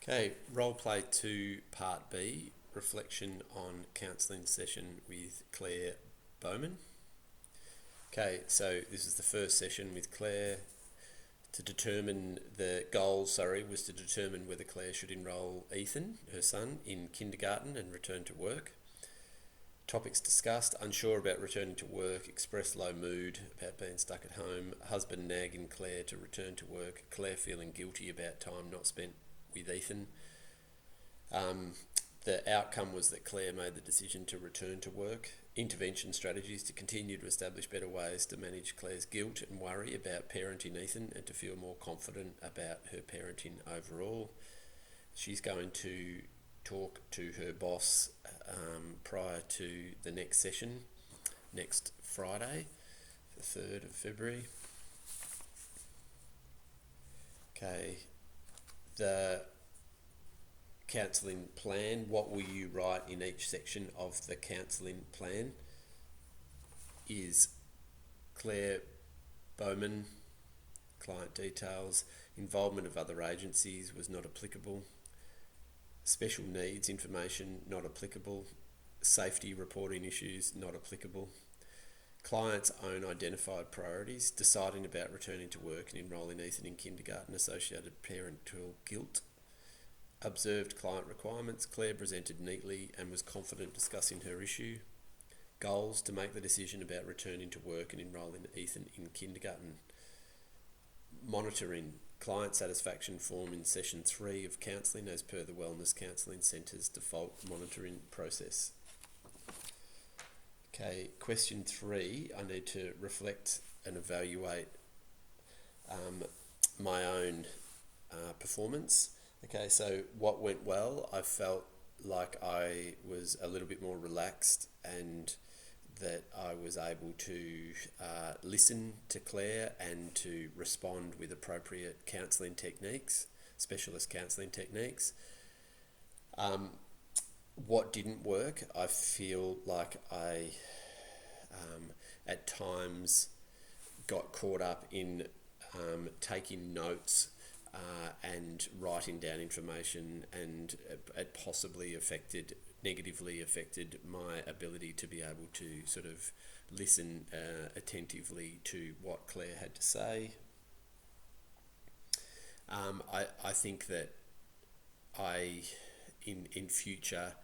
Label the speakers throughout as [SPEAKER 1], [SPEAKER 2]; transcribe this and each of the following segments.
[SPEAKER 1] Okay, role play 2, part B, reflection on counselling session with Claire Bowman. Okay, so this is the first session with Claire to determine the goal, was to determine whether Claire should enrol Ethan, her son, in kindergarten and return to work. Topics discussed: unsure about returning to work, expressed low mood about being stuck at home, husband nagging Claire to return to work, Claire feeling guilty about time not spent with Ethan. The outcome was that Claire made the decision to return to work. Intervention strategies to continue to establish better ways to manage Claire's guilt and worry about parenting Ethan and to feel more confident about her parenting overall. She's going to talk to her boss prior to the next session, next Friday, the 3rd of February. Okay, the counselling plan. What will you write in each section of the counselling plan? Is Claire Bowman, client details, involvement of other agencies was not applicable, special needs information not applicable, safety reporting issues not applicable, client's own identified priorities, deciding about returning to work and enrolling Ethan in kindergarten, associated parental guilt, observed client requirements. Claire presented neatly and was confident discussing her issue. Goals: to make the decision about returning to work and enrolling Ethan in kindergarten. Monitoring: client satisfaction form in session 3 of counselling as per the Wellness Counselling Centre's default monitoring process. Okay, question 3, I need to reflect and evaluate my own performance. Okay, so what went well? I felt like I was a little bit more relaxed and that I was able to listen to Claire and to respond with appropriate counselling techniques, specialist counselling techniques. What didn't work? I feel like I at times got caught up in taking notes and writing down information, and it possibly negatively affected my ability to be able to sort of listen attentively to what Claire had to say. I think that in future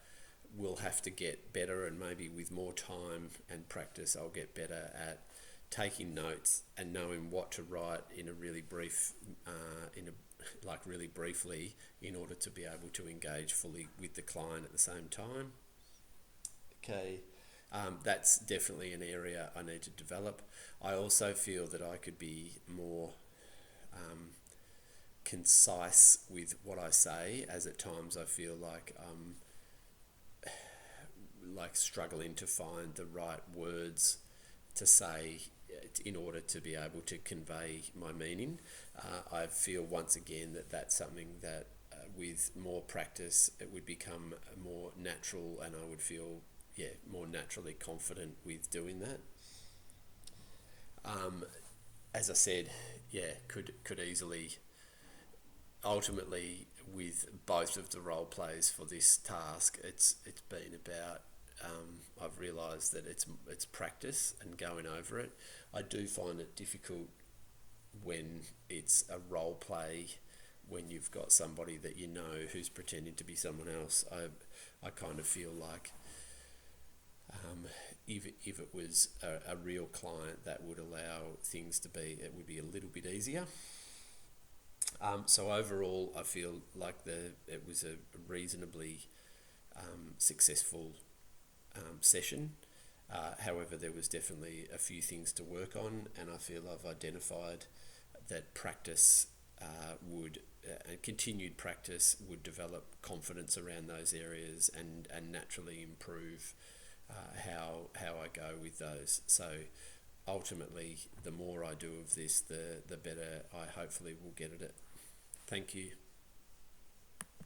[SPEAKER 1] will have to get better, and maybe with more time and practice I'll get better at taking notes and knowing what to write in a really brief, really briefly, in order to be able to engage fully with the client at the same time. Okay, that's definitely an area I need to develop. I also feel that I could be more concise with what I say, as at times I feel like struggling to find the right words to say in order to be able to convey my meaning. I feel once again that that's something that with more practice it would become more natural, and I would feel more naturally confident with doing that. As I said, could easily, ultimately, with both of the role plays for this task, it's been about I've realised that it's practice and going over it. I do find it difficult when it's a role play, when you've got somebody that you know who's pretending to be someone else. I kind of feel like if it was a real client, that would allow things to be, it would be a little bit easier. So overall, I feel like it was a reasonably successful session. However, there was definitely a few things to work on, and I feel I've identified that practice and continued practice would develop confidence around those areas and naturally improve how I go with those. So ultimately, the more I do of this, the better I hopefully will get at it. Thank you.